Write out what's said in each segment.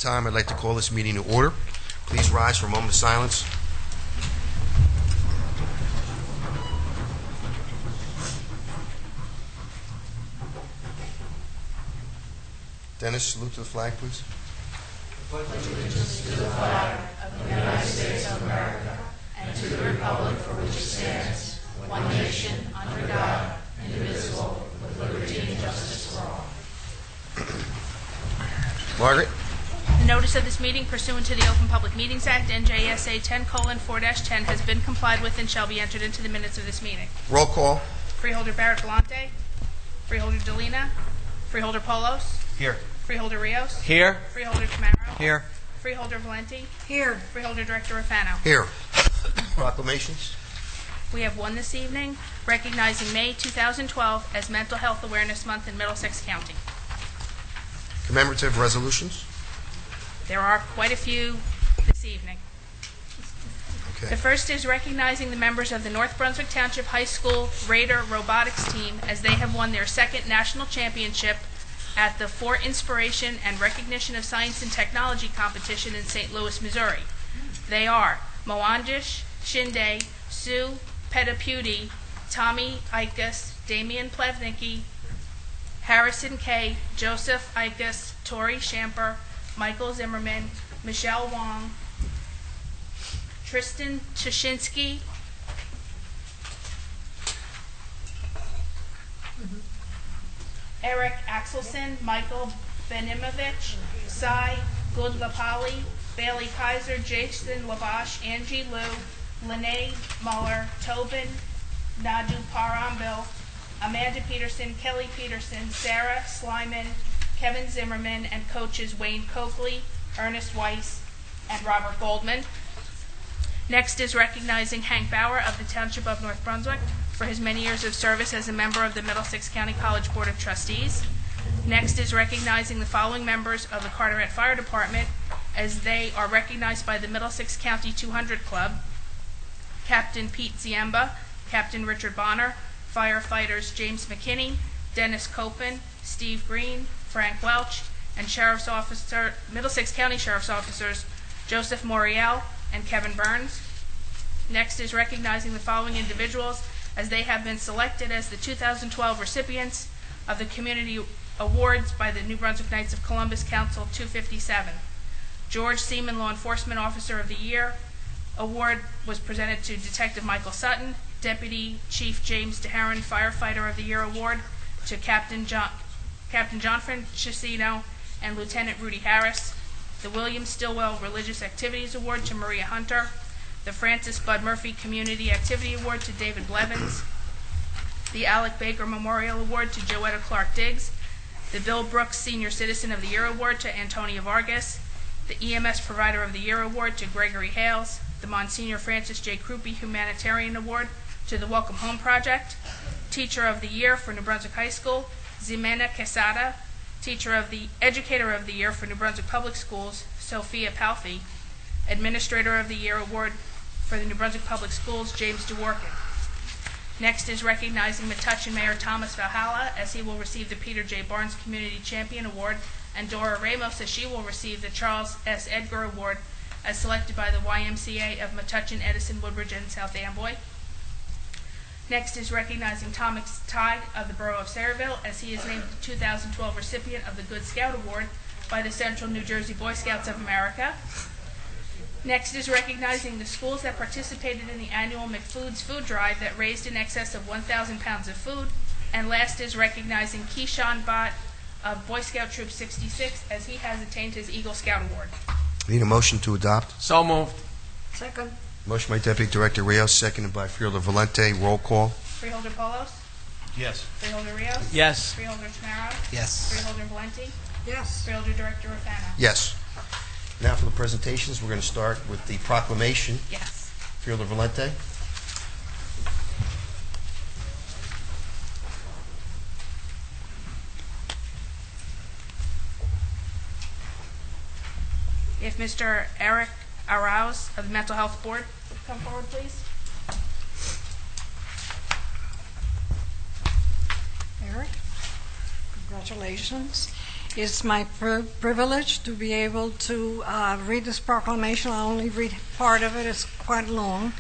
time, I'd like to call this meeting to order. Please rise for a moment of silence. Dennis, salute to the flag, please. Pledge allegiance to the flag of the United States of America and to the republic for which it stands, one nation, under God, indivisible, with liberty and justice for all. Margaret? The notice of this meeting pursuant to the Open Public Meetings Act, NJSA 10:4-10, has been complied with and shall be entered into the minutes of this meeting. Roll call. Freeholder Barrett Galante. Freeholder Delina. Freeholder Polos. Here. Freeholder Rios. Here. Freeholder Camaro. Here. Freeholder Valenti. Here. Freeholder Director Rafano. Here. Proclamations. We have one this evening, recognizing May 2012 as Mental Health Awareness Month in Middlesex County. Commemorative resolutions. There are quite a few this evening. Okay. The first is recognizing the members of the North Brunswick Township High School Raider Robotics Team as they have won their second national championship at the For Inspiration and Recognition of Science and Technology competition in St. Louis, Missouri. They are Moandish Shinde, Sue Petapudi, Tommy Ikas, Damian Plevnicki, Harrison K., Joseph Ikas, Tori Shamper, Michael Zimmerman, Michelle Wong, Tristan Tushinsky, Eric Axelson, Michael Benimovich, Sai Gudlapali, Bailey Kaiser, Jason Labash, Angie Liu, Lene Muller, Tobin Nadu Parambil, Amanda Peterson, Kelly Peterson, Sarah Slyman, Kevin Zimmerman, and coaches Wayne Coakley, Ernest Weiss, and Robert Goldman. Next is recognizing Hank Bauer of the Township of North Brunswick for his many years of service as a member of the Middlesex County College Board of Trustees. Next is recognizing the following members of the Carteret Fire Department as they are recognized by the Middlesex County 200 Club: Captain Pete Ziemba, Captain Richard Bonner, firefighters James McKinney, Dennis Copen, Steve Green, Frank Welch, and Middlesex County Sheriff's Officers Joseph Moriel and Kevin Burns. Next is recognizing the following individuals as they have been selected as the 2012 recipients of the Community Awards by the New Brunswick Knights of Columbus Council 257. George Seaman, Law Enforcement Officer of the Year. Award was presented to Detective Michael Sutton. Deputy Chief James DeHaron, Firefighter of the Year Award to Captain John Francesino and Lieutenant Rudy Harris. The William Stillwell Religious Activities Award to Maria Hunter. The Francis Bud Murphy Community Activity Award to David Blevins. The Alec Baker Memorial Award to Joetta Clark Diggs. The Bill Brooks Senior Citizen of the Year Award to Antonia Vargas. The EMS Provider of the Year Award to Gregory Hales. The Monsignor Francis J. Krupe Humanitarian Award to the Welcome Home Project. Teacher of the Year for New Brunswick High School, Ximena Quesada. Educator of the Year for New Brunswick Public Schools, Sophia Palfi. Administrator of the Year Award for the New Brunswick Public Schools, James DeWorkin. Next is recognizing Metuchen Mayor Thomas Valhalla as he will receive the Peter J. Barnes Community Champion Award, and Dora Ramos as she will receive the Charles S. Edgar Award as selected by the YMCA of Metuchen, Edison, Woodbridge, and South Amboy. Next is recognizing Thomas Tighe of the Borough of Sayreville as he is named the 2012 recipient of the Good Scout Award by the Central New Jersey Boy Scouts of America. Next is recognizing the schools that participated in the annual McFoods food drive that raised in excess of 1,000 pounds of food. And last is recognizing Keyshawn Bott of Boy Scout Troop 66 as he has attained his Eagle Scout Award. Need a motion to adopt? So moved. Second. Motion by Deputy Director Rios, seconded by Freeholder Valente. Roll call. Freeholder Polos. Yes. Freeholder Rios. Yes. Freeholder Camaro. Yes. Freeholder Valenti. Yes. Freeholder Director Rafano. Yes. Now for the presentations, we're going to start with the proclamation. Yes. Freeholder Valente. If Mr. Eric Arauz of the Mental Health Board would come forward, please. Eric, congratulations. It's my privilege to be able to read this proclamation. I'll only read part of it. It's quite long.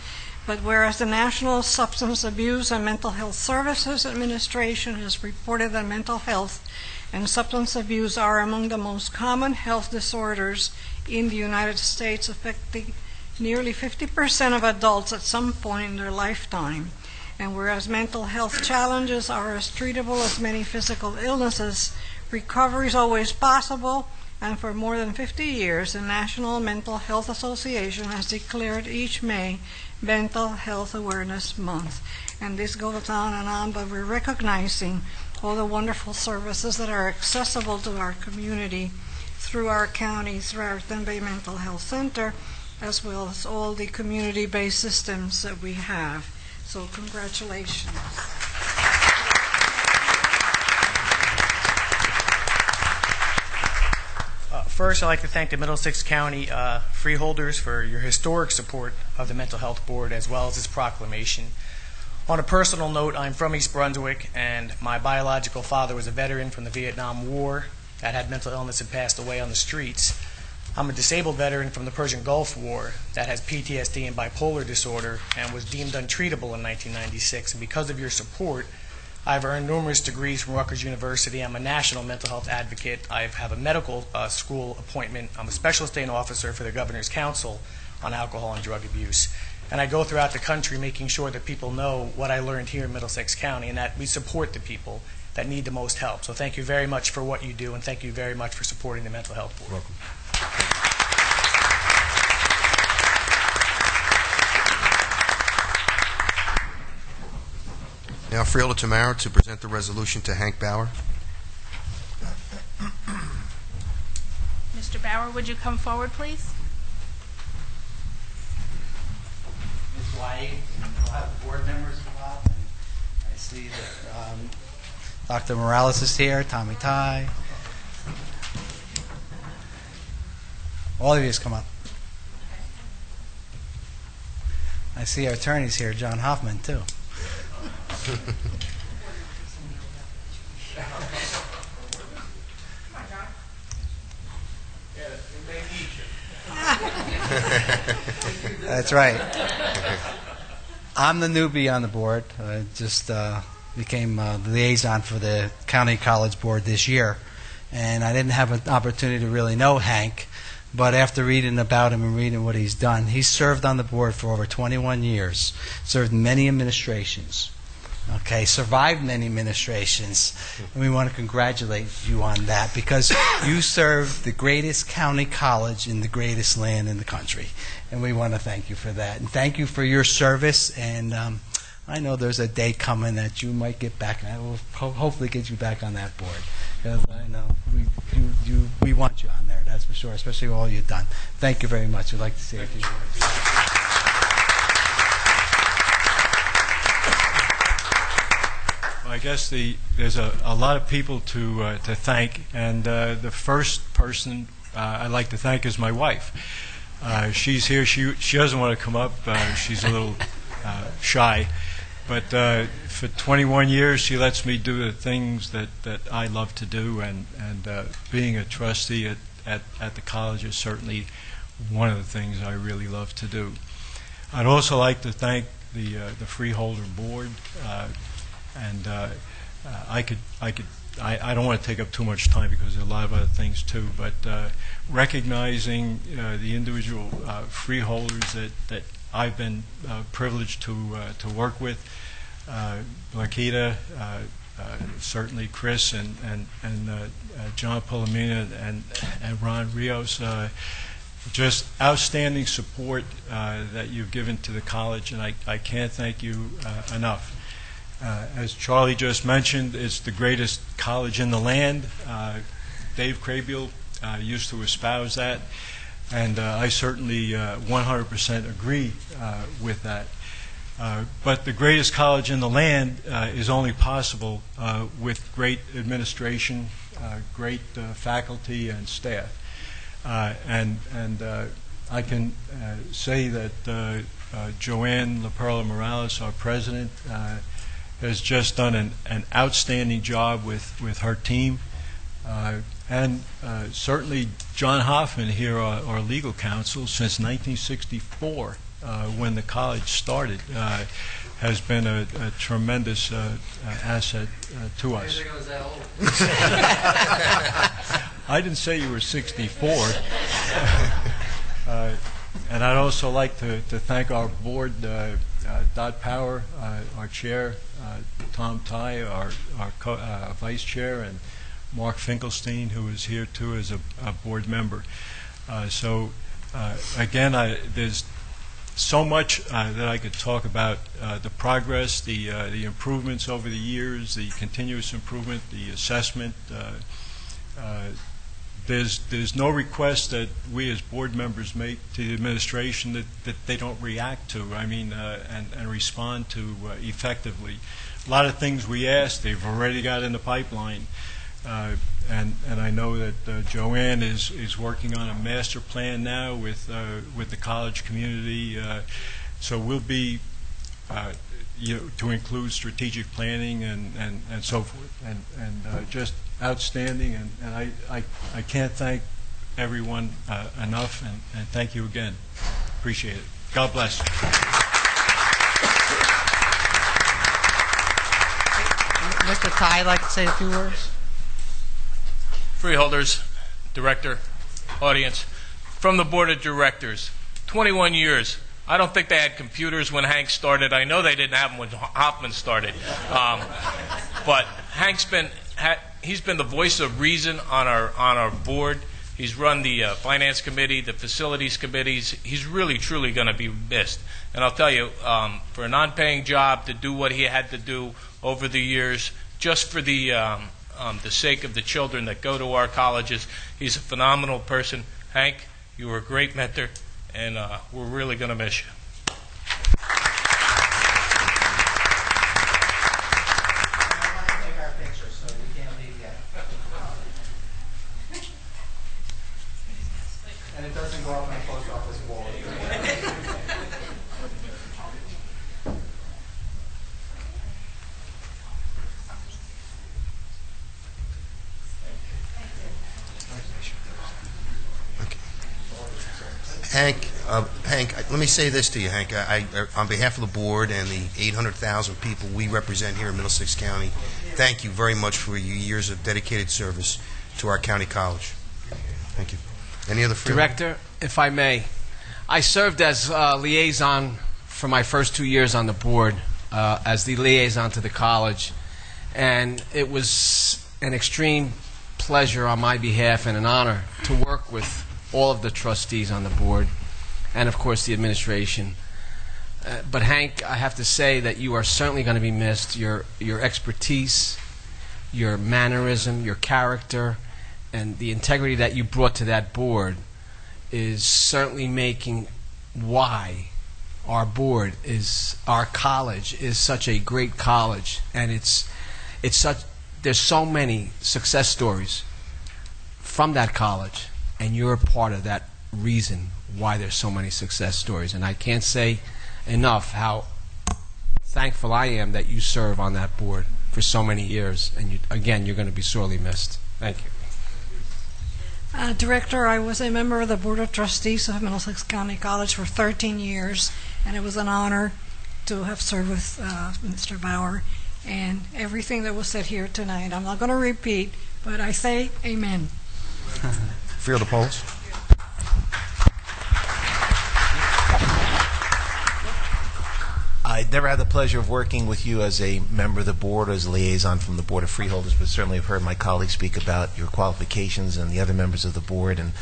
But whereas the National Substance Abuse and Mental Health Services Administration has reported that mental health and substance abuse are among the most common health disorders in the United States, affecting nearly 50% of adults at some point in their lifetime. And whereas mental health challenges are as treatable as many physical illnesses, recovery is always possible, and for more than 50 years, the National Mental Health Association has declared each May Mental Health Awareness Month. And this goes on and on, but we're recognizing all the wonderful services that are accessible to our community through our county, through our Tempe Mental Health Center, as well as all the community-based systems that we have. So congratulations. First, I'd like to thank the Middlesex County Freeholders for your historic support of the Mental Health Board as well as this proclamation. On a personal note, I'm from East Brunswick, and my biological father was a veteran from the Vietnam War that had mental illness and passed away on the streets. I'm a disabled veteran from the Persian Gulf War that has PTSD and bipolar disorder and was deemed untreatable in 1996. And because of your support, I've earned numerous degrees from Rutgers University. I'm a national mental health advocate. I have a medical school appointment. I'm a special state officer for the Governor's Council on alcohol and drug abuse. And I go throughout the country making sure that people know what I learned here in Middlesex County and that we support the people that need the most help. So thank you very much for what you do, and thank you very much for supporting the Mental Health Board. Welcome. Now, Freeholder Tamara to present the resolution to Hank Bauer. Mr. Bauer, would you come forward, please? Ms. White, and I'll have the board members come up. And I see that Dr. Morales is here, Tommy Ty. All of you come up. I see our attorney's here, John Hoffman, too. That's right. I'm the newbie on the board. I just became the liaison for the County College Board this year, and I didn't have an opportunity to really know Hank, but after reading about him and reading what he's done, he's served on the board for over 21 years, served in many administrations. Okay, survived many administrations, and we want to congratulate you on that because you served the greatest county college in the greatest land in the country, and we want to thank you for that. And thank you for your service, and I know there's a day coming that you might get back, and I will hopefully get you back on that board because I know we want you on there, that's for sure, especially all you've done. Thank you very much. We'd like to say a few words. I guess there's a lot of people to thank, and the first person I'd like to thank is my wife. She's here. She doesn't want to come up. She's a little shy, but for 21 years she lets me do the things that I love to do, and being a trustee at the college is certainly one of the things I really love to do. I'd also like to thank the Freeholder Board. And I don't want to take up too much time because there are a lot of other things too, but recognizing the individual freeholders that I've been privileged to work with, Blanquita, certainly Chris and John Palomina and Ron Rios, just outstanding support that you've given to the college, and I can't thank you enough. As Charlie just mentioned, it's the greatest college in the land. Dave Crabeel used to espouse that, and I certainly 100% agree with that. But the greatest college in the land is only possible with great administration, great faculty and staff. And I can say that Joanne LaPerla Morales, our president, has just done an outstanding job with her team. And certainly John Hoffman here, our legal counsel, since 1964, when the college started, has been a tremendous asset to us. I didn't say you were 64. And I'd also like to thank our board, Dot Power, our chair, Tom Ty, our vice chair, and Mark Finkelstein, who is here too as a board member. Again, there's so much that I could talk about, the progress, the improvements over the years, the continuous improvement, the assessment. There's no request that we as board members make to the administration that they don't react to, and respond to effectively. A lot of things we ask, they've already got in the pipeline. And I know that Joanne is working on a master plan now with the college community. So we'll be to include strategic planning and so forth, and just outstanding. And I can't thank everyone enough, and thank you again. Appreciate it. God bless. Mr. Ty, like to say a few words? Freeholders, director, audience, from the board of directors, 21 years. I don't think they had computers when Hank started. I know they didn't have them when Hoffman started. But Hank's he's been the voice of reason on our board. He's run the finance committee, the facilities committees. He's really, truly going to be missed. And I'll tell you, for a non-paying job to do what he had to do over the years, just for the sake of the children that go to our colleges, he's a phenomenal person. Hank, you were a great mentor, and we're really going to miss you. And it doesn't go up on the post office wall. Hank, let me say this to you, Hank. On behalf of the board and the 800,000 people we represent here in Middlesex County, thank you very much for your years of dedicated service to our county college. Thank you. Any other freeholders? Director, if I may, I served as liaison for my first 2 years on the board as the liaison to the college, and it was an extreme pleasure on my behalf and an honor to work with all of the trustees on the board and, of course, the administration. But Hank, I have to say that you are certainly going to be missed. Your expertise, your mannerism, your character, and the integrity that you brought to that board is certainly making why our board our college is such a great college, and there's so many success stories from that college, and you're a part of that reason why there's so many success stories. And I can't say enough how thankful I am that you serve on that board for so many years, and again, you're going to be sorely missed. Thank you. Director, I was a member of the Board of Trustees of Middlesex County College for 13 years, and it was an honor to have served with Mr. Bauer and everything that was said here tonight. I'm not going to repeat, but I say amen. Field of polls. I never had the pleasure of working with you as a member of the board, as a liaison from the Board of Freeholders, but certainly have heard my colleagues speak about your qualifications and the other members of the board, and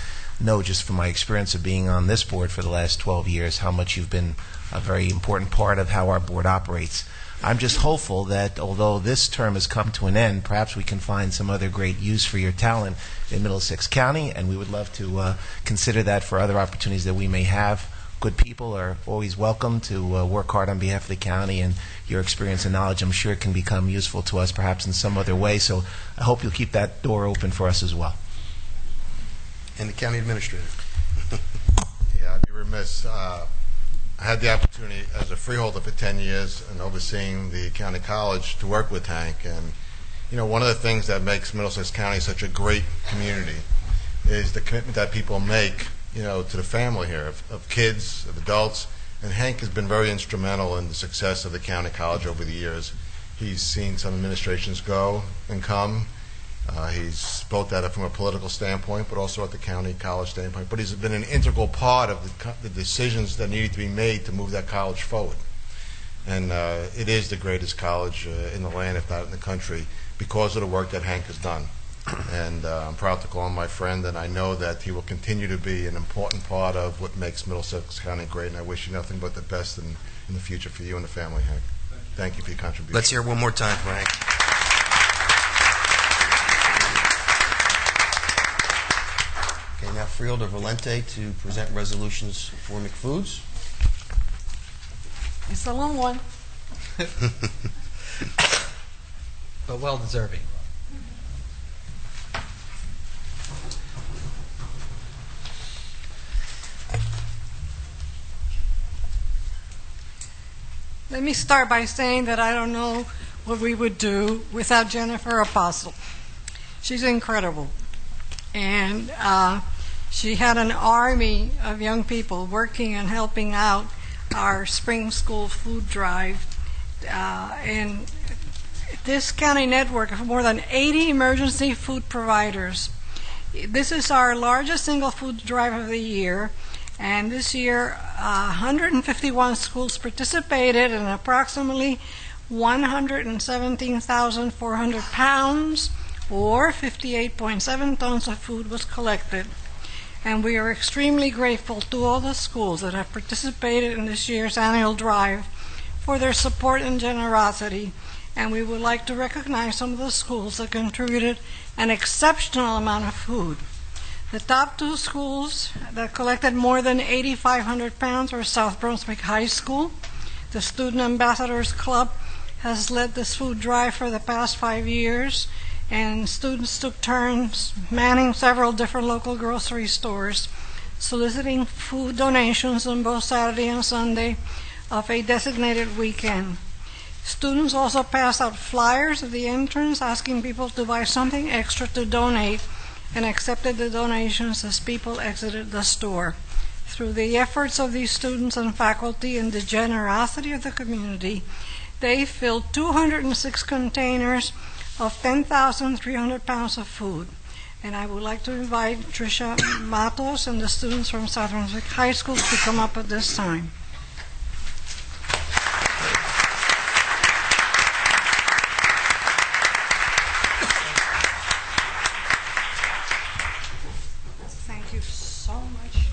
know just from my experience of being on this board for the last 12 years how much you've been a very important part of how our board operates. I'm just hopeful that although this term has come to an end, perhaps we can find some other great use for your talent in Middlesex County, and we would love to consider that for other opportunities that we may have. Good people are always welcome to work hard on behalf of the county, and your experience and knowledge, I'm sure, can become useful to us perhaps in some other way. So I hope you'll keep that door open for us as well. And the county administrator. Yeah, I'd be remiss. I had the opportunity as a freeholder for 10 years and overseeing the county college to work with Hank, and one of the things that makes Middlesex County such a great community is the commitment that people make, to the family here, of kids, of adults. And Hank has been very instrumental in the success of the county college over the years. He's seen some administrations go and come. He's both at it from a political standpoint, but also at the county college standpoint. But he's been an integral part of the decisions that needed to be made to move that college forward. And it is the greatest college in the land, if not in the country, because of the work that Hank has done. And I'm proud to call him my friend, and I know that he will continue to be an important part of what makes Middlesex County great, and I wish you nothing but the best in the future for you and the family, Hank. Thank you for your contribution. Let's hear one more time for Hank. Okay, now Freeholder Valente to present resolutions for McFoods. It's a long one. But well deserving. Let me start by saying that I don't know what we would do without Jennifer Apostle. She's incredible. And she had an army of young people working and helping out our spring school food drive. And this county network of more than 80 emergency food providers. This is our largest single food drive of the year. And this year, 151 schools participated, and approximately 117,400 pounds, or 58.7 tons of food was collected. And we are extremely grateful to all the schools that have participated in this year's annual drive for their support and generosity. And we would like to recognize some of the schools that contributed an exceptional amount of food. The top two schools that collected more than 8,500 pounds were South Brunswick High School. The Student Ambassadors Club has led this food drive for the past 5 years, and students took turns manning several different local grocery stores, soliciting food donations on both Saturday and Sunday of a designated weekend. Students also passed out flyers at the entrance asking people to buy something extra to donate, and accepted the donations as people exited the store. Through the efforts of these students and faculty and the generosity of the community, they filled 206 containers of 10,300 pounds of food. And I would like to invite Tricia Matos and the students from South Brunswick High School to come up at this time. Thank you so much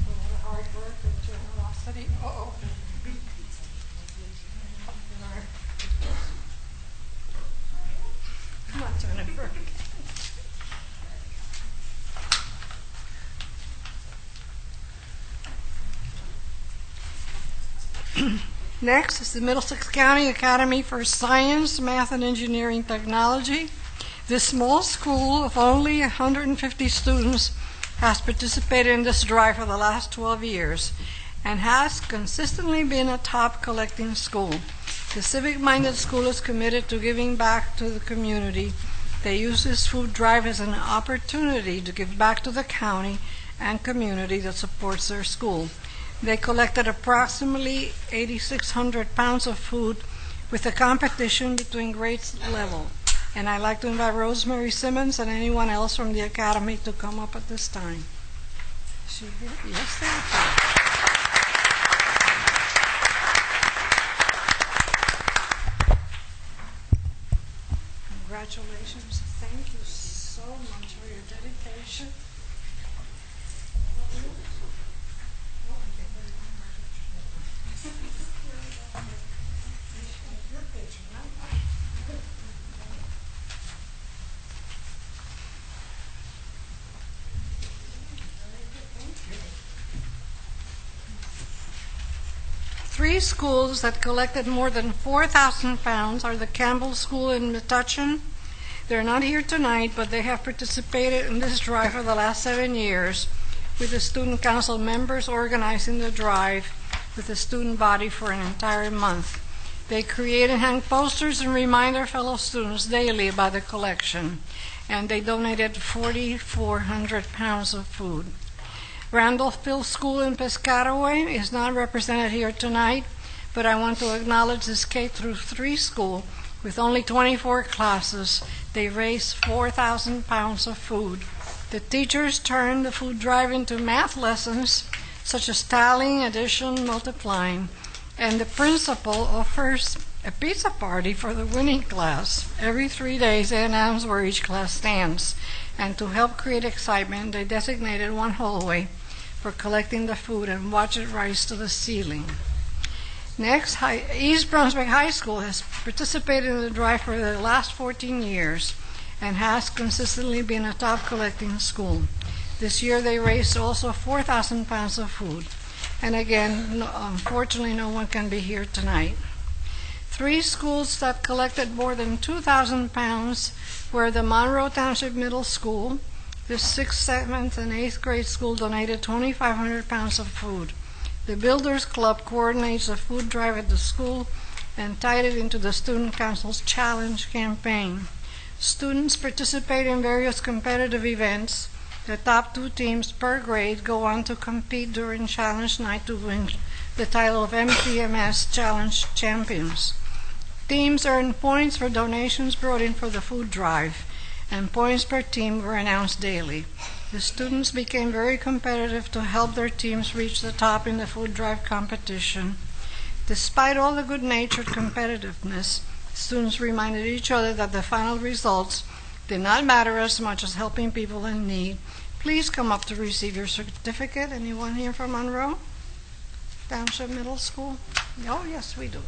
for all the hard work and generosity. Uh-oh. Come on, Jennifer. Next is the Middlesex County Academy for Science, Math, and Engineering Technology. This small school of only 150 students has participated in this drive for the last 12 years and has consistently been a top collecting school. The civic-minded school is committed to giving back to the community. They use this food drive as an opportunity to give back to the county and community that supports their school. They collected approximately 8,600 pounds of food with a competition between grade level. And I'd like to invite Rosemary Simmons and anyone else from the Academy to come up at this time. Is she here? Yes, thank you. Congratulations. Thank you so much for your dedication. Three schools that collected more than 4,000 pounds are the Campbell School in Metuchen. They're not here tonight, but they have participated in this drive for the last 7 years, with the student council members organizing the drive with the student body for an entire month. They create and hang posters and remind their fellow students daily about the collection, and they donated 4,400 pounds of food. Randolphville School in Piscataway is not represented here tonight, but I want to acknowledge this K-3 school with only 24 classes. They raised 4,000 pounds of food. The teachers turned the food drive into math lessons, such as tallying, addition, multiplying, and the principal offers a pizza party for the winning class. Every 3 days they announce where each class stands, and to help create excitement, they designated one hallway for collecting the food and watch it rise to the ceiling. Next, East Brunswick High School has participated in the drive for the last 14 years and has consistently been a top collecting school. This year they raised also 4,000 pounds of food. And again, unfortunately, no one can be here tonight. 3 schools that collected more than 2,000 pounds were the Monroe Township Middle School. The 6th, 7th, and 8th grade school donated 2,500 pounds of food. The Builders Club coordinates a food drive at the school and tied it into the Student Council's Challenge campaign. Students participate in various competitive events. The top 2 teams per grade go on to compete during Challenge Night to win the title of MTMS Challenge Champions. Teams earn points for donations brought in for the food drive, and points per team were announced daily. The students became very competitive to help their teams reach the top in the food drive competition. Despite all the good-natured competitiveness, students reminded each other that the final results did not matter as much as helping people in need. Please come up to receive your certificate. Anyone here from Monroe Township Middle School? Oh, yes, we do.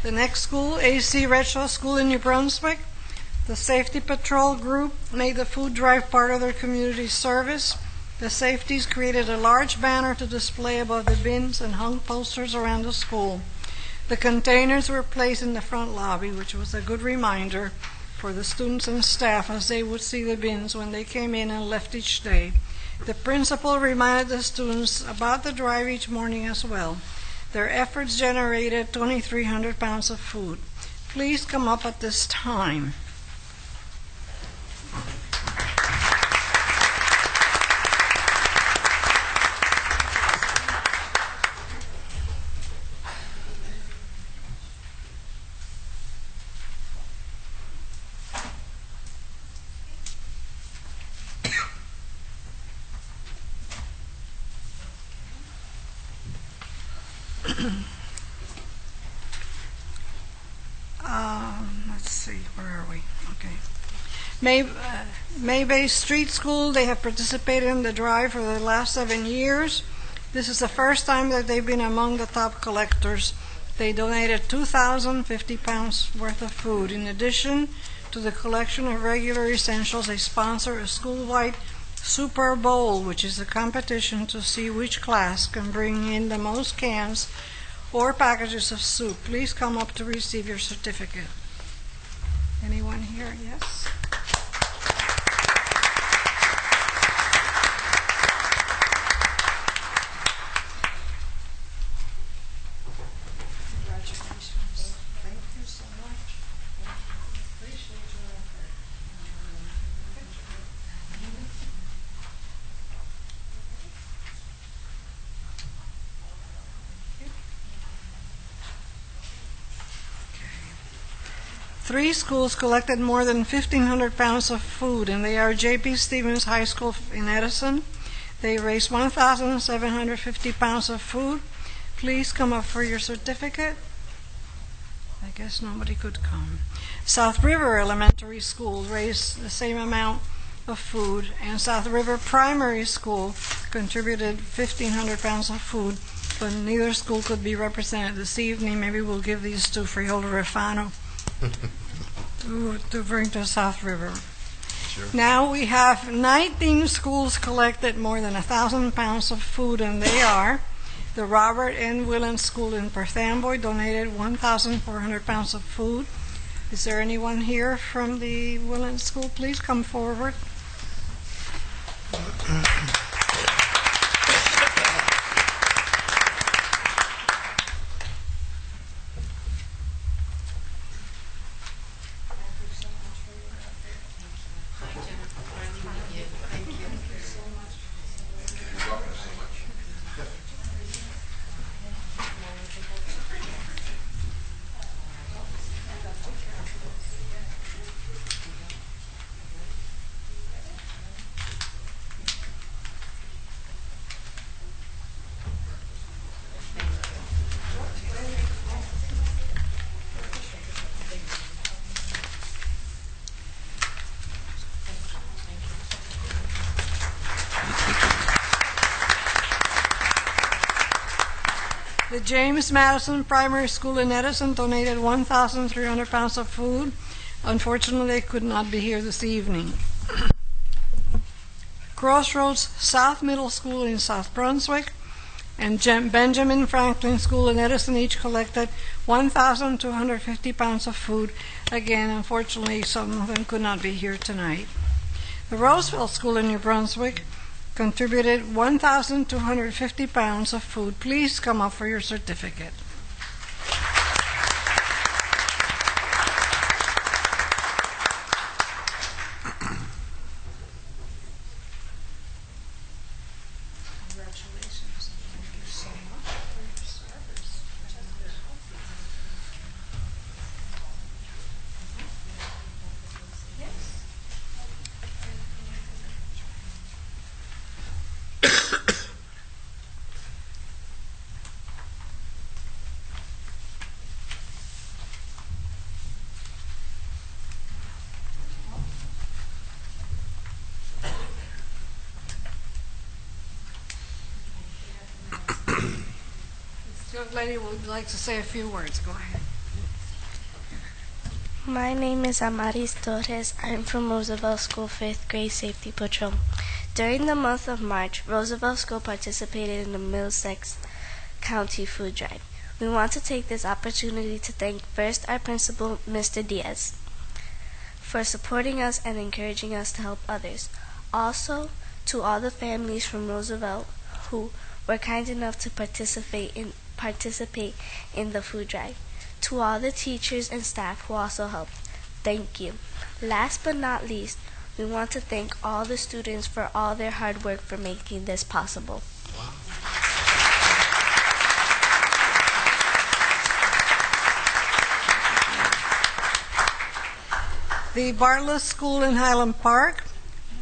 The next school, AC Retro School in New Brunswick. The Safety Patrol Group made the food drive part of their community service. The safeties created a large banner to display above the bins and hung posters around the school. The containers were placed in the front lobby, which was a good reminder for the students and staff as they would see the bins when they came in and left each day. The principal reminded the students about the drive each morning as well. Their efforts generated 2,300 pounds of food. Please come up at this time. Let's see, where are we? Okay. May Bay Street School, they have participated in the drive for the last 7 years. This is the first time that they've been among the top collectors. They donated 2,050 pounds worth of food. In addition to the collection of regular essentials, they sponsor a school-wide Super Bowl, which is a competition to see which class can bring in the most cans or packages of soup. Please come up to receive your certificate. Anyone here? Yes? Congratulations. Thank you so much. Appreciate your effort. Three schools collected more than 1,500 pounds of food, and they are J.P. Stevens High School in Edison. They raised 1,750 pounds of food. Please come up for your certificate. I guess nobody could come. South River Elementary School raised the same amount of food, and South River Primary School contributed 1,500 pounds of food. but neither school could be represented this evening. Maybe we'll give these to Freeholder Refano to bring to South River. Sure. Now we have 19 schools collected more than 1,000 pounds of food, and they are the Robert N. Willen School in Perth Amboy donated 1,400 pounds of food. Is there anyone here from the Willen School? Please come forward. The James Madison Primary School in Edison donated 1,300 pounds of food. Unfortunately, they could not be here this evening. Crossroads South Middle School in South Brunswick and Benjamin Franklin School in Edison each collected 1,250 pounds of food. Again, unfortunately, some of them could not be here tonight. The Roseville School in New Brunswick contributed 1,250 pounds of food. Please come up for your certificate. Congratulations. Thank you so much for your service. This young lady would like to say a few words. Go ahead. My name is Amaris Torres. I'm from Roosevelt School 5th grade safety patrol. During the month of March, Roosevelt School participated in the Middlesex County Food Drive. We want to take this opportunity to thank first our principal, Mr. Diaz, for supporting us and encouraging us to help others. Also, to all the families from Roosevelt who were kind enough to participate in the food drive. To all the teachers and staff who also helped, thank you. Last but not least, we want to thank all the students for all their hard work for making this possible. The Bartlett School in Highland Park,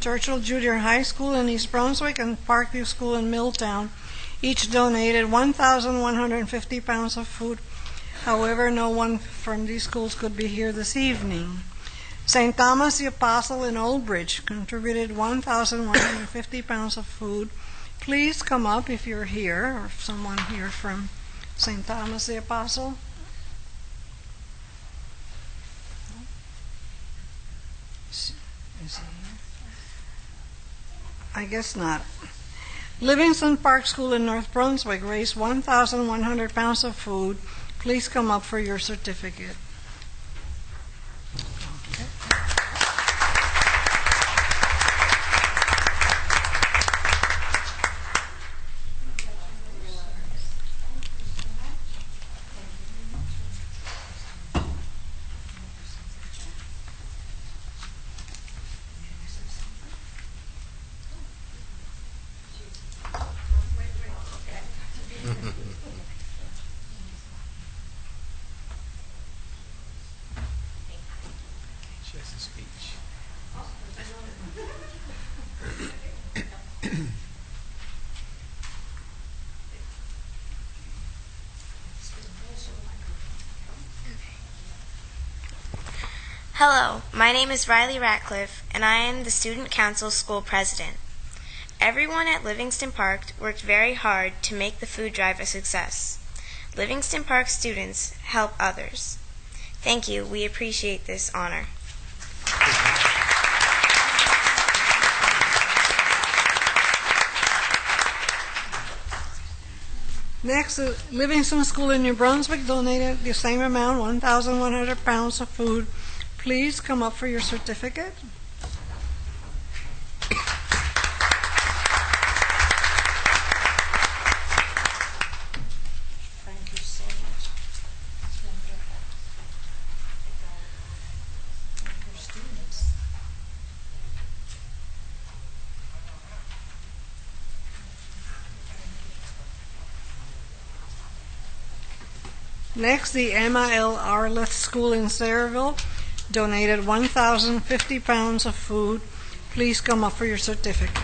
Churchill Junior High School in East Brunswick, and Parkview School in Milltown each donated 1,150 pounds of food. However, no one from these schools could be here this evening. St. Thomas the Apostle in Old Bridge contributed 1,150 pounds of food. Please come up if you're here, or if someone here from St. Thomas the Apostle. Is he here? I guess not. Livingston Park School in North Brunswick raised 1,100 pounds of food. Please come up for your certificate. Hello, my name is Riley Ratcliffe, and I am the Student Council School President. Everyone at Livingston Park worked very hard to make the food drive a success. Livingston Park students help others. Thank you. We appreciate this honor. Next, Livingston School in New Brunswick donated the same amount, 1,100 pounds of food. Please come up for your certificate. Thank you so much. Your students. Next, the Emma L. Arleth School in Sayreville donated 1,050 pounds of food. Please come up for your certificate.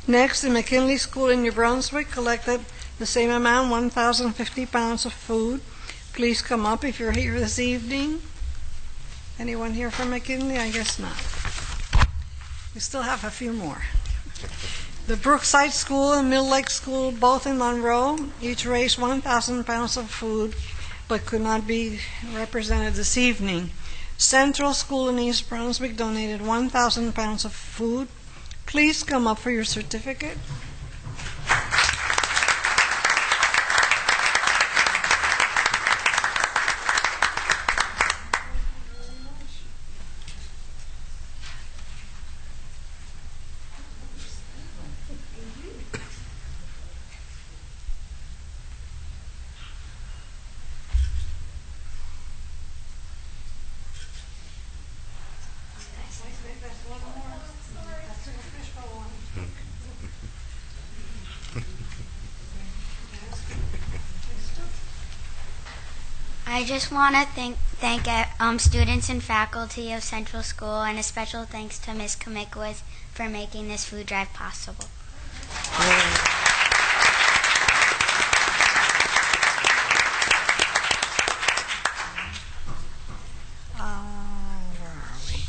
Next, the McKinley School in New Brunswick collected the same amount, 1,050 pounds of food. Please come up if you're here this evening. Anyone here from McKinley? I guess not. We still have a few more. The Brookside School and Mill Lake School, both in Monroe, each raised 1,000 pounds of food, but could not be represented this evening. Central School in East Brunswick donated 1,000 pounds of food. Please come up for your certificate. I just want to thank students and faculty of Central School, and a special thanks to Ms. Kamikwas for making this food drive possible. Where are we?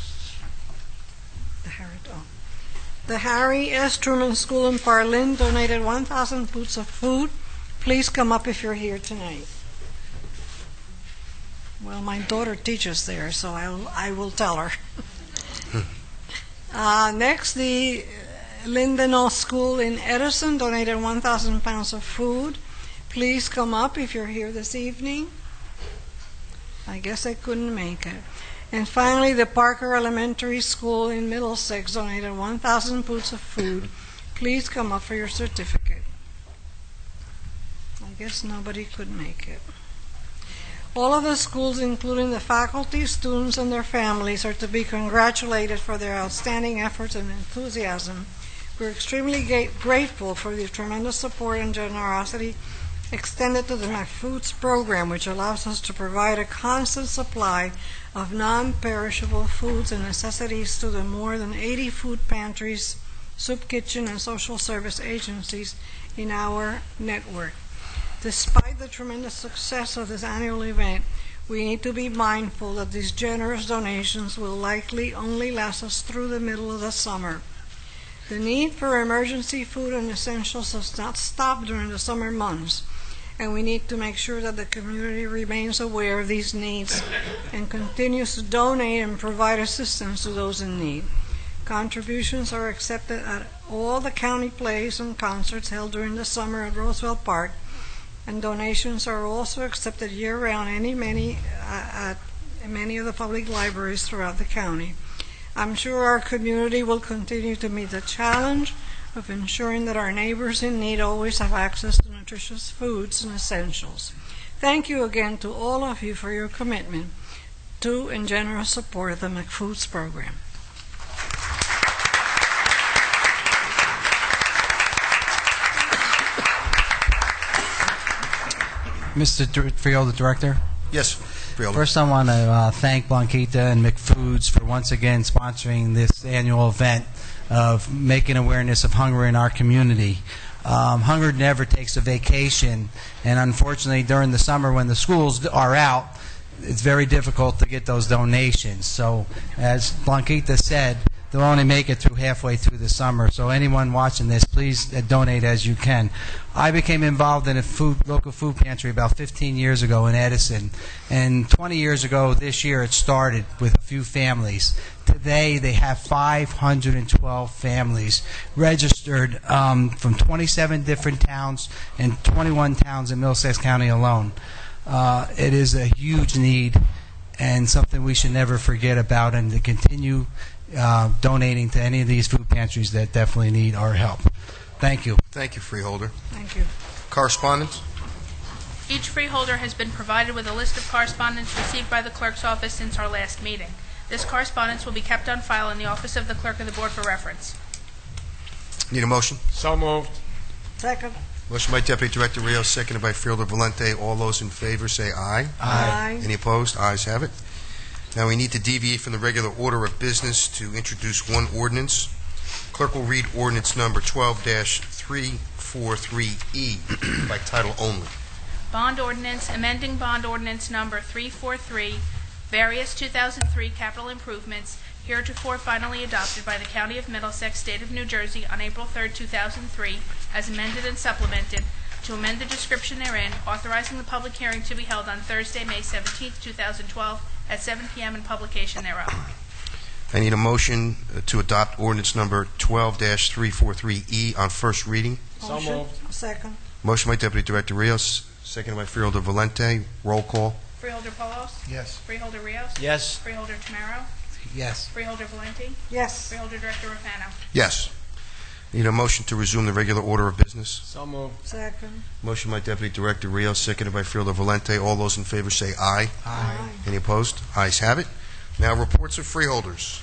The Harry S. Truman School in Parlin donated 1,000 pounds of food. Please come up if you're here tonight. Well, my daughter teaches there, so I will tell her. Next, the Lindenau School in Edison donated 1,000 pounds of food. Please come up if you're here this evening. I guess I couldn't make it. And finally, the Parker Elementary School in Middlesex donated 1,000 pounds of food. Please come up for your certificate. I guess nobody could make it. All of the schools, including the faculty, students, and their families, are to be congratulated for their outstanding efforts and enthusiasm. We're extremely grateful for the tremendous support and generosity extended to the McFoods program, which allows us to provide a constant supply of non-perishable foods and necessities to the more than 80 food pantries, soup kitchen, and social service agencies in our network. Despite the tremendous success of this annual event, we need to be mindful that these generous donations will likely only last us through the middle of the summer. The need for emergency food and essentials does not stop during the summer months, and we need to make sure that the community remains aware of these needs and continues to donate and provide assistance to those in need. Contributions are accepted at all the county plays and concerts held during the summer at Roosevelt Park, and donations are also accepted year-round at many of the public libraries throughout the county. I'm sure our community will continue to meet the challenge of ensuring that our neighbors in need always have access to nutritious foods and essentials. Thank you again to all of you for your commitment to and generous support of the McFoods program. Mr. Freeholder Director? Yes, Freeholder. First, I want to thank Blanquita and McFoods for once again sponsoring this annual event of making awareness of hunger in our community. Hunger never takes a vacation, and unfortunately, during the summer when the schools are out, it's very difficult to get those donations. So, as Blanquita said, they'll only make it through halfway through the summer. So anyone watching this, please donate as you can. I became involved in a local food pantry about 15 years ago in Edison. And 20 years ago this year it started with a few families. Today they have 512 families registered from 27 different towns and 21 towns in Middlesex County alone. It is a huge need and something we should never forget about, and to continue donating to any of these food pantries that definitely need our help. Thank you. Thank you, Freeholder. Thank you. Correspondence? Each freeholder has been provided with a list of correspondence received by the clerk's office since our last meeting. This correspondence will be kept on file in the office of the clerk of the board for reference. Need a motion? So moved. Second. Motion by Deputy Director Rios, seconded by Freeholder Valente. All those in favor say aye. Aye. Any opposed? Ayes have it. Now we need to deviate from the regular order of business to introduce one ordinance. Clerk will read ordinance number 12-343E by title only. Bond ordinance, amending bond ordinance number 343, various 2003 capital improvements, heretofore finally adopted by the County of Middlesex, State of New Jersey on April 3, 2003, as amended and supplemented, to amend the description therein, authorizing the public hearing to be held on Thursday, May 17, 2012, at 7 p.m. and publication thereof. I need a motion to adopt ordinance number 12-343E on first reading. So moved. Second. Motion by Deputy Director Rios, seconded by Freeholder Valente. Roll call. Freeholder Polos? Yes. Freeholder Rios? Yes. Freeholder Tamaro? Yes. Freeholder Valenti? Yes. Freeholder Director Rapano? Yes. Need a motion to resume the regular order of business. So moved. Second. Motion by Deputy Director Rios, seconded by Freeholder Valente. All those in favor say aye. Aye. Any opposed? Ayes have it. Now reports of freeholders.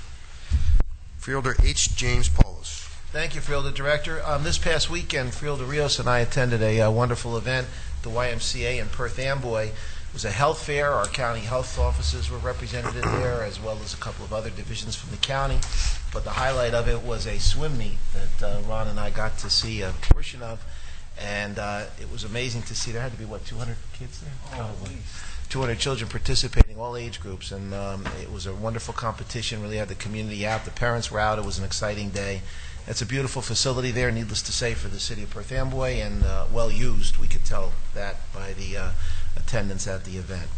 Freeholder H. James Paulus. Thank you, Freeholder Director. This past weekend, Freeholder Rios and I attended a wonderful event at the YMCA in Perth Amboy. It was a health fair. Our county health offices were represented in there, as well as a couple of other divisions from the county. But the highlight of it was a swim meet that Ron and I got to see a portion of, and it was amazing to see. There had to be, 200 kids there? Probably. 200 children participating, all age groups, and it was a wonderful competition. Really had the community out. The parents were out. It was an exciting day. It's a beautiful facility there, needless to say, for the city of Perth Amboy, and well used. We could tell that by the attendance at the event.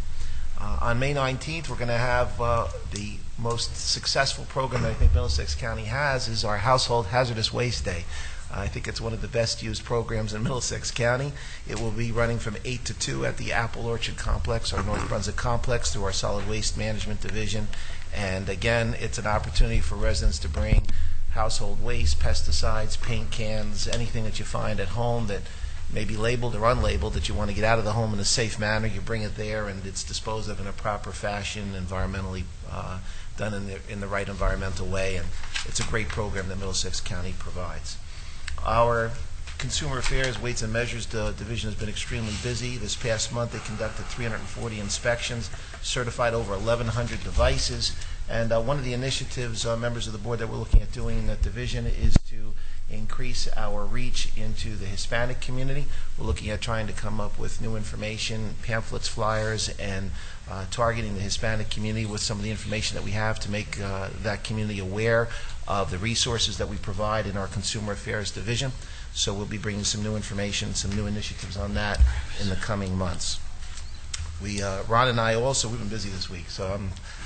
On May 19th, we're going to have the most successful program that I think Middlesex County has is our Household Hazardous Waste Day. I think it's one of the best used programs in Middlesex County. It will be running from 8 to 2 at the Apple Orchard Complex, our North Brunswick complex, through our Solid Waste Management Division. And again, it's an opportunity for residents to bring household waste, pesticides, paint cans, anything that you find at home that may be labeled or unlabeled that you want to get out of the home in a safe manner. You bring it there and it's disposed of in a proper fashion, environmentally done in the right environmental way. And it's a great program that Middlesex County provides. Our Consumer Affairs Weights and Measures Division has been extremely busy. This past month they conducted 340 inspections, certified over 1,100 devices, and one of the initiatives, members of the board, that we're looking at doing in that division is to increase our reach into the Hispanic community. We're looking at trying to come up with new information, pamphlets, flyers, and targeting the Hispanic community with some of the information that we have to make that community aware of the resources that we provide in our Consumer Affairs Division. So we'll be bringing some new information, some new initiatives on that in the coming months. Ron and I also, we've been busy this week, so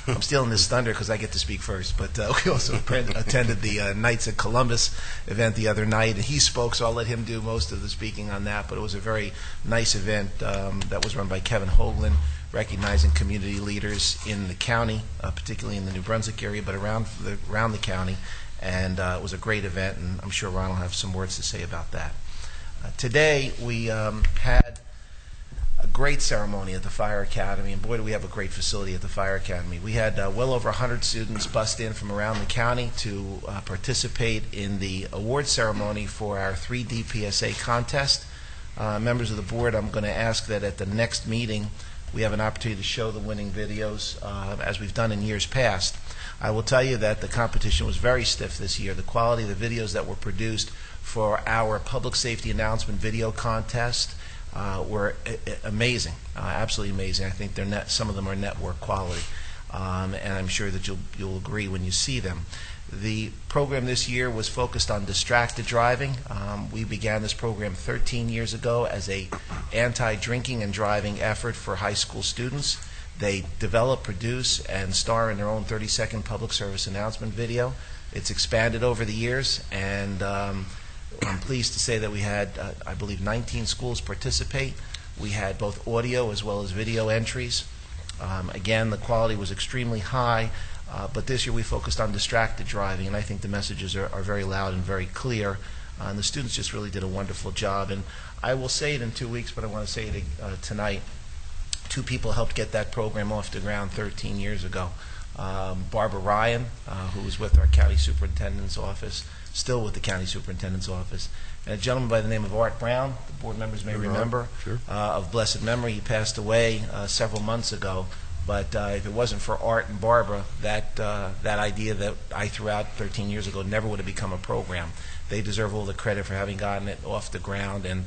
I'm stealing this thunder because I get to speak first, but we also attended the Knights of Columbus event the other night, and he spoke, so I'll let him do most of the speaking on that, but it was a very nice event that was run by Kevin Hoagland, recognizing community leaders in the county, particularly in the New Brunswick area, but around the county, and it was a great event, and I'm sure Ron will have some words to say about that. Today, we had a great ceremony at the Fire Academy, and boy, do we have a great facility at the Fire Academy. We had well over 100 students bust in from around the county to participate in the award ceremony for our 3D PSA contest. Members of the board, I'm going to ask that at the next meeting we have an opportunity to show the winning videos as we've done in years past. I will tell you that the competition was very stiff this year. The quality of the videos that were produced for our public safety announcement video contest were amazing, absolutely amazing. I think some of them are network quality, and I'm sure that you'll agree when you see them. The program this year was focused on distracted driving. We began this program 13 years ago as a anti-drinking and driving effort for high school students. They develop, produce, and star in their own 30-second public service announcement video. It's expanded over the years, and I'm pleased to say that we had, I believe, 19 schools participate. We had both audio as well as video entries. Again, the quality was extremely high. But this year we focused on distracted driving, and I think the messages are very loud and very clear. And the students just really did a wonderful job. And I will say it in 2 weeks, but I want to say it tonight. 2 people helped get that program off the ground 13 years ago. Barbara Ryan, who was with our county superintendent's office, still with the county superintendent's office, and a gentleman by the name of Art Brown, the board members may remember, of blessed memory. He passed away several months ago. But if it wasn't for Art and Barbara, that idea that I threw out 13 years ago never would have become a program. They deserve all the credit for having gotten it off the ground, and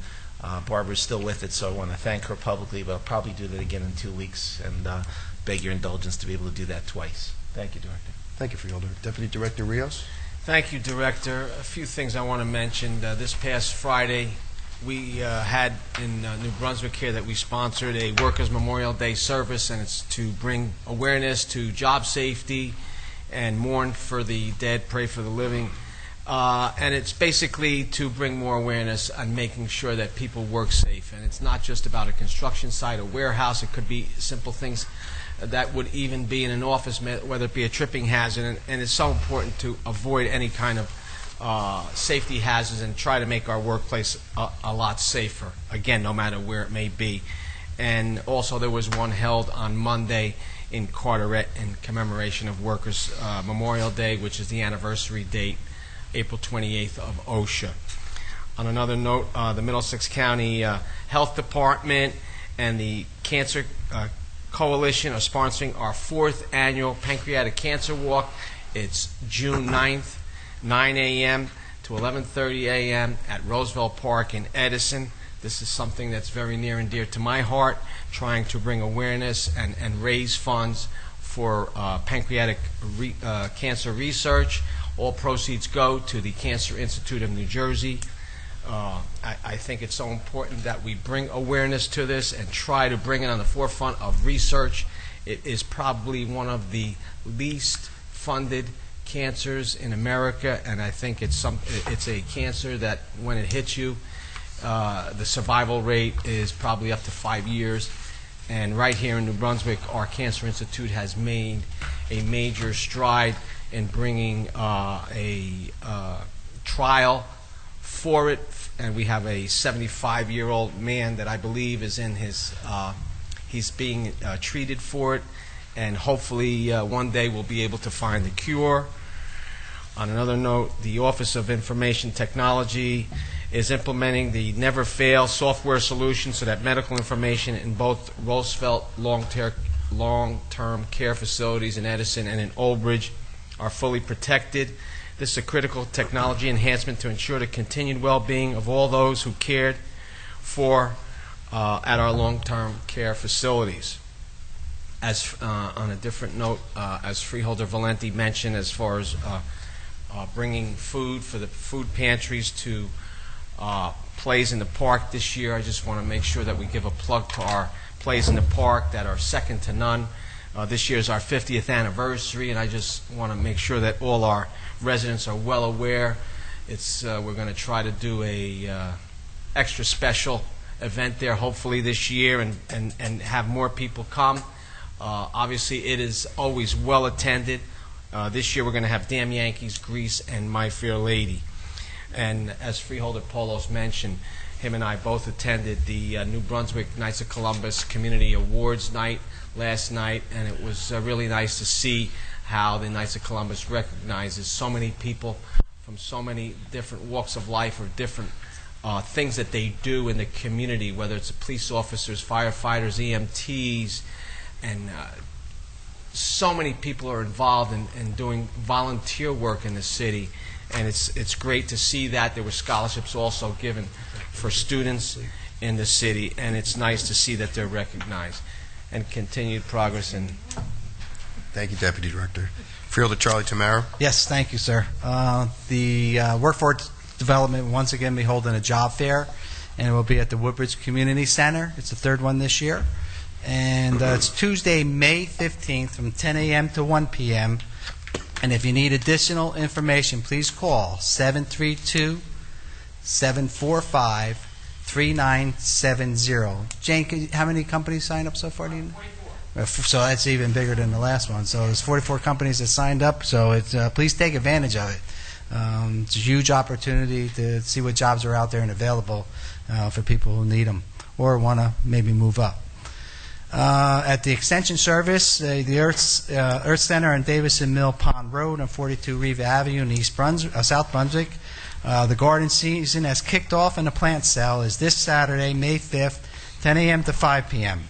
Barbara's still with it, so I want to thank her publicly, but I'll probably do that again in 2 weeks, and beg your indulgence to be able to do that twice. Thank you, Director. Thank you, Freeholder. Deputy Director Rios? Thank you, Director. A few things I want to mention. This past Friday, we had in New Brunswick here that we sponsored a Workers' Memorial Day service, and it's to bring awareness to job safety and mourn for the dead, pray for the living. And it's basically to bring more awareness on making sure that people work safe. And it's not just about a construction site, a warehouse. It could be simple things that would even be in an office, whether it be a tripping hazard. And it's so important to avoid any kind of safety hazards and try to make our workplace a lot safer, again, no matter where it may be. And also there was one held on Monday in Carteret in commemoration of Workers' Memorial Day, which is the anniversary date, April 28th of OSHA. On another note, the Middlesex County Health Department and the Cancer Coalition are sponsoring our 4th annual Pancreatic Cancer Walk. It's June 9th. 9 a.m. to 11:30 a.m. at Roosevelt Park in Edison. This is something that's very near and dear to my heart, trying to bring awareness and raise funds for pancreatic cancer research. All proceeds go to the Cancer Institute of New Jersey. I think it's so important that we bring awareness to this and try to bring it on the forefront of research. It is probably one of the least funded cancers in America, and I think it's a cancer that when it hits you, the survival rate is probably up to 5 years. And right here in New Brunswick, our Cancer Institute has made a major stride in bringing a trial for it, and we have a 75-year-old man that I believe is in his, he's being treated for it, and hopefully one day we'll be able to find the cure. On another note, the Office of Information Technology is implementing the Never Fail software solution so that medical information in both Roosevelt long-term care facilities in Edison and in Old Bridge are fully protected. This is a critical technology enhancement to ensure the continued well-being of all those who cared for at our long-term care facilities. As on a different note, as Freeholder Valenti mentioned, as far as bringing food for the food pantries to plays in the park this year, I just want to make sure that we give a plug to our plays in the park that are second to none. This year is our 50th anniversary, and I just want to make sure that all our residents are well aware. We're going to try to do a extra special event there hopefully this year and have more people come. Obviously, it is always well attended. This year we're going to have Damn Yankees, Grease, and My Fair Lady. And as Freeholder Polos mentioned, him and I both attended the New Brunswick Knights of Columbus Community Awards night last night, and it was really nice to see how the Knights of Columbus recognizes so many people from so many different walks of life or different things that they do in the community, whether it's police officers, firefighters, EMTs, and so many people are involved in doing volunteer work in the city, and it's great to see that. There were scholarships also given for students in the city, and it's nice to see that they're recognized, and continued progress. And Thank you, Deputy Director. Freeholder Charlie Tamara. Yes, thank you, sir. The Workforce Development will once again be holding a job fair, and it will be at the Woodbridge Community Center. It's the third one this year. And it's Tuesday, May 15th from 10 a.m. to 1 p.m. And if you need additional information, please call 732-745-3970. Jane, how many companies signed up so far? Do you know? 44. So that's even bigger than the last one. So there's 44 companies that signed up. So it's, please take advantage of it. It's a huge opportunity to see what jobs are out there and available for people who need them or want to maybe move up. At the Extension Service, the Earth Center on Davison Mill Pond Road on 42 Riva Avenue in South Brunswick. The garden season has kicked off, and the plant sale is this Saturday, May 5th, 10 a.m. to 5 p.m.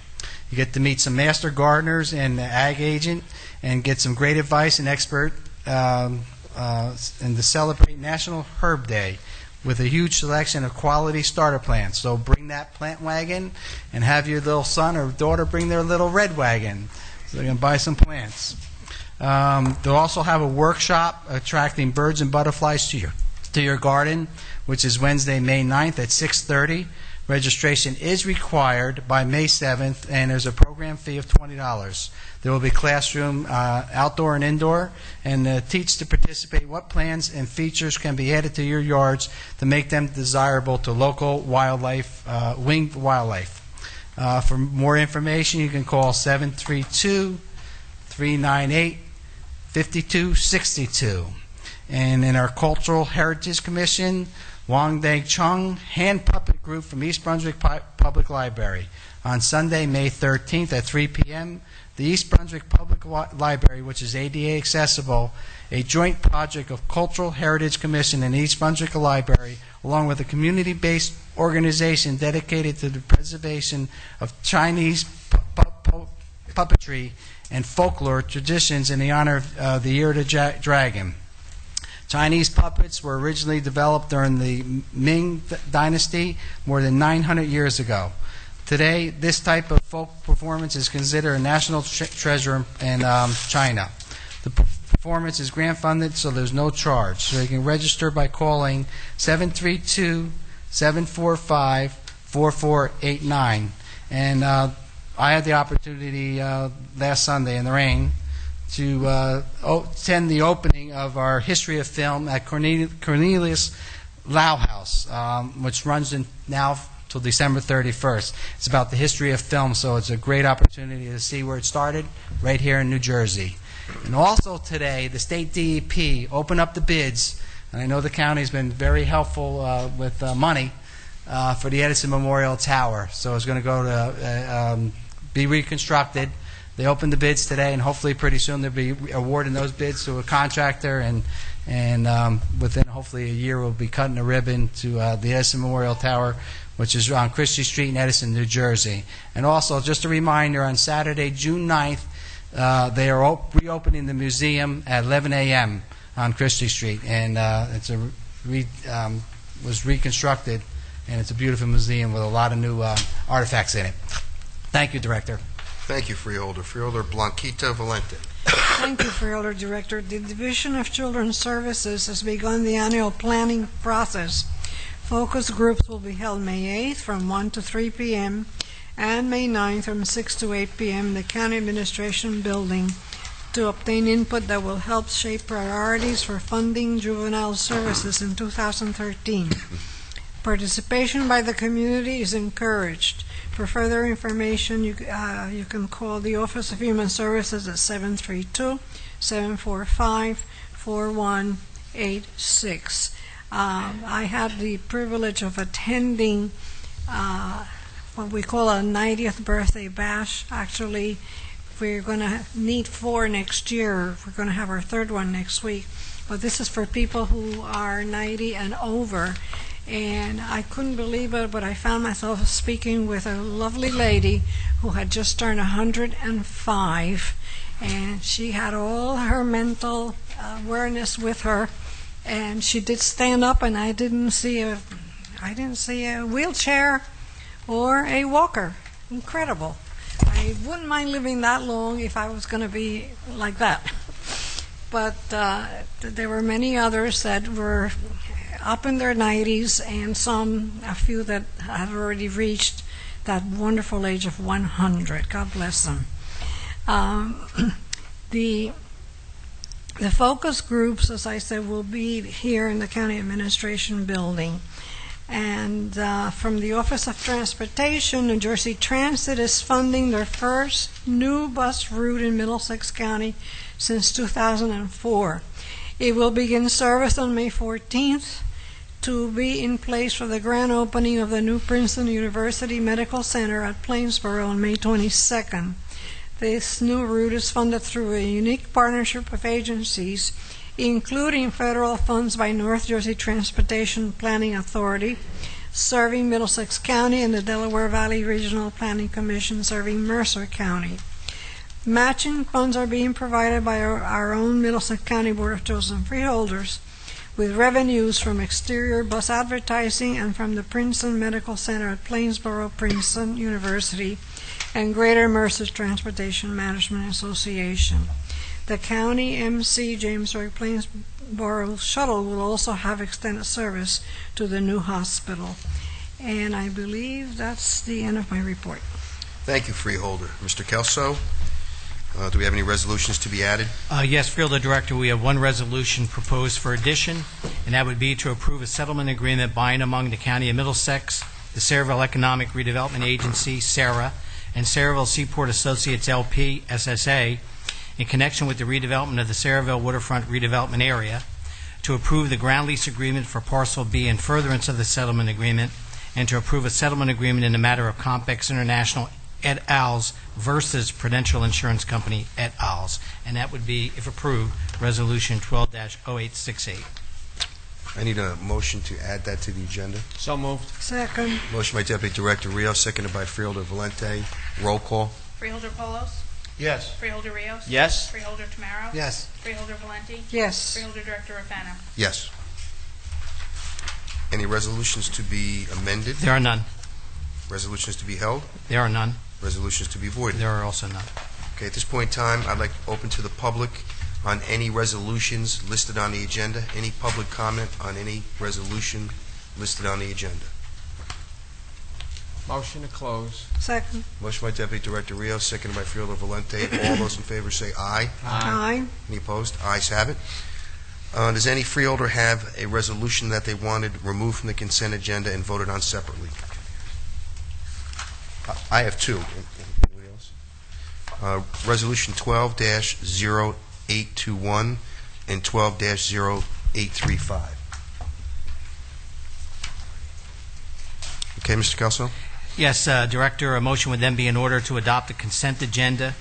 You get to meet some master gardeners and the ag agent and get some great advice and expert and to celebrate National Herb Day with a huge selection of quality starter plants. So bring that plant wagon and have your little son or daughter bring their little red wagon so they can buy some plants. They'll also have a workshop attracting birds and butterflies to your garden, which is Wednesday, May 9th at 6:30. Registration is required by May 7th, and there's a program fee of $20. There will be classroom, outdoor and indoor, and teach to participate what plans and features can be added to your yards to make them desirable to local wildlife, winged wildlife. For more information, you can call 732-398-5262. And in our Cultural Heritage Commission, Wang Dang Chung Hand Puppet Group from East Brunswick Public Library. On Sunday, May 13th at 3 p.m., the East Brunswick Public Library, which is ADA accessible, a joint project of Cultural Heritage Commission and East Brunswick Library, along with a community-based organization dedicated to the preservation of Chinese puppetry and folklore traditions in the honor of the Year of the Dragon. Chinese puppets were originally developed during the Ming Dynasty more than 900 years ago. Today, this type of folk performance is considered a national treasure in China. The performance is grant-funded, so there's no charge. So you can register by calling 732-745-4489. And I had the opportunity last Sunday in the rain to attend the opening of our History of Film at Cornelius Lau House, which runs now till December 31st. It's about the history of film, so it's a great opportunity to see where it started right here in New Jersey. And also today, the state DEP opened up the bids, and I know the county's been very helpful with money for the Edison Memorial Tower. So it's going to go to be reconstructed. They opened the bids today, and hopefully pretty soon they'll be awarding those bids to a contractor, and within hopefully a year we'll be cutting a ribbon to the Edison Memorial Tower, which is on Christie Street in Edison, New Jersey. And also, just a reminder, on Saturday, June 9th, they are reopening the museum at 11 a.m. on Christie Street, and was reconstructed, and it's a beautiful museum with a lot of new artifacts in it. Thank you, Director. Thank you, Freeholder. Freeholder Blanquita Valente. Thank you, Freeholder Director. The Division of Children's Services has begun the annual planning process. Focus groups will be held May 8th from 1 to 3 p.m. and May 9th from 6 to 8 p.m. in the County Administration Building to obtain input that will help shape priorities for funding juvenile services in 2013. Participation by the community is encouraged. For further information, you can call the Office of Human Services at 732-745-4186. I had the privilege of attending what we call a 90th birthday bash. Actually, we're going to need 4 next year. We're going to have our 3rd one next week. But this is for people who are 90 and over. And I couldn't believe it, but I found myself speaking with a lovely lady who had just turned 105, and she had all her mental awareness with her, and she did stand up, and I didn't see a wheelchair or a walker. Incredible. I wouldn't mind living that long if I was going to be like that. But there were many others that were up in their 90s, and a few that had already reached that wonderful age of 100. God bless them. The focus groups, as I said, will be here in the County Administration Building. And from the Office of Transportation, New Jersey Transit is funding their first new bus route in Middlesex County since 2004. It will begin service on May 14th to be in place for the grand opening of the new Princeton University Medical Center at Plainsboro on May 22nd. This new route is funded through a unique partnership of agencies, including federal funds by North Jersey Transportation Planning Authority, serving Middlesex County, and the Delaware Valley Regional Planning Commission, serving Mercer County. Matching funds are being provided by our own Middlesex County Board of Trustees and Freeholders, with revenues from exterior bus advertising and from the Princeton Medical Center at Plainsboro Princeton University and Greater Mercer Transportation Management Association. The County MC James Roy Plainsboro Shuttle will also have extended service to the new hospital. And I believe that's the end of my report. Thank you, Freeholder. Mr. Kelso, do we have any resolutions to be added? Yes, Freeholder Director, we have one resolution proposed for addition, and that would be to approve a settlement agreement by and among the County of Middlesex, the Saraville Economic Redevelopment Agency, SARA, and Saraville Seaport Associates LP, SSA, in connection with the redevelopment of the Saraville Waterfront Redevelopment Area, to approve the ground lease agreement for Parcel B in furtherance of the settlement agreement, and to approve a settlement agreement in the matter of Compex International et al. Versus Prudential Insurance Company et al. And that would be, if approved, Resolution 12-0868. I need a motion to add that to the agenda. So moved. Second. Motion by Deputy Director Rios, seconded by Freeholder Valente. Roll call. Freeholder Polos? Yes. Freeholder Rios? Yes. Freeholder Tamaro? Yes. Freeholder Valenti? Yes. Freeholder Director Rafano? Yes. Any resolutions to be amended? There are none. Resolutions to be held? There are none. Resolutions to be voided? There are also none. Okay, at this point in time, I'd like to open to the public on any resolutions listed on the agenda. Any public comment on any resolution listed on the agenda? Motion to close. Second. Motion by Deputy Director Rios, seconded by Freeholder Valente. All those in favor say aye. Aye. Any opposed? Ayes have it. Does any freeholder have a resolution that they wanted removed from the consent agenda and voted on separately? I have two. Anybody else? Resolution 12-0821 and 12-0835. Okay, Mr. Kelso? Yes, Director, a motion would then be in order to adopt the consent agenda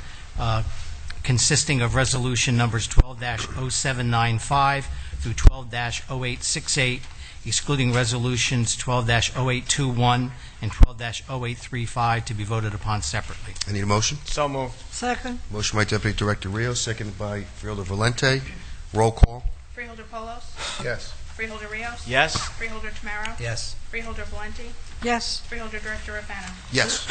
consisting of resolution numbers 12-0795 through 12-0868, excluding resolutions 12-0821 and 12-0835 to be voted upon separately. I need a motion. So moved. Second. Motion by Deputy Director Rios, seconded by Freeholder Valente. Roll call. Freeholder Polos? Yes. Freeholder Rios? Yes. Freeholder Tamaro? Yes. Freeholder Valenti? Yes. Freeholder Director Rafano? Yes.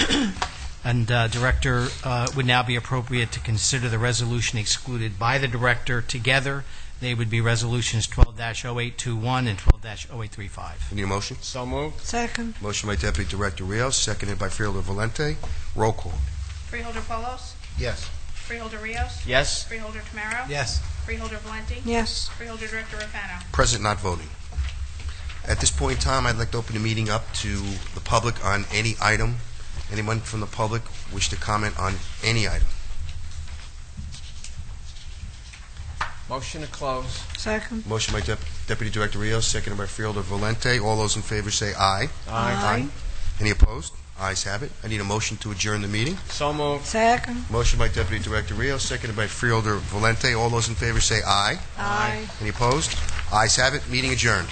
And Director, would now be appropriate to consider the resolution excluded by the Director together. They would be resolutions 12-0821 and 12-0835. I need a motion. So moved. Second. Motion by Deputy Director Rios, seconded by Freeholder Valente. Roll call. Freeholder Polos? Yes. Freeholder Rios? Yes. Freeholder Tamaro? Yes. Freeholder Valenti? Yes. Freeholder Director Rafano? Present, not voting. At this point in time, I'd like to open the meeting up to the public on any item. Anyone from the public wish to comment on any item? Motion to close. Second. Motion by Deputy Director Rios, seconded by Freeholder Valente. All those in favor say aye. Aye. Any opposed? Ayes have it. I need a motion to adjourn the meeting. So moved. Second. Motion by Deputy Director Rios, seconded by Freeholder Valente. All those in favor say aye. Aye. Any opposed? Ayes have it. Meeting adjourned.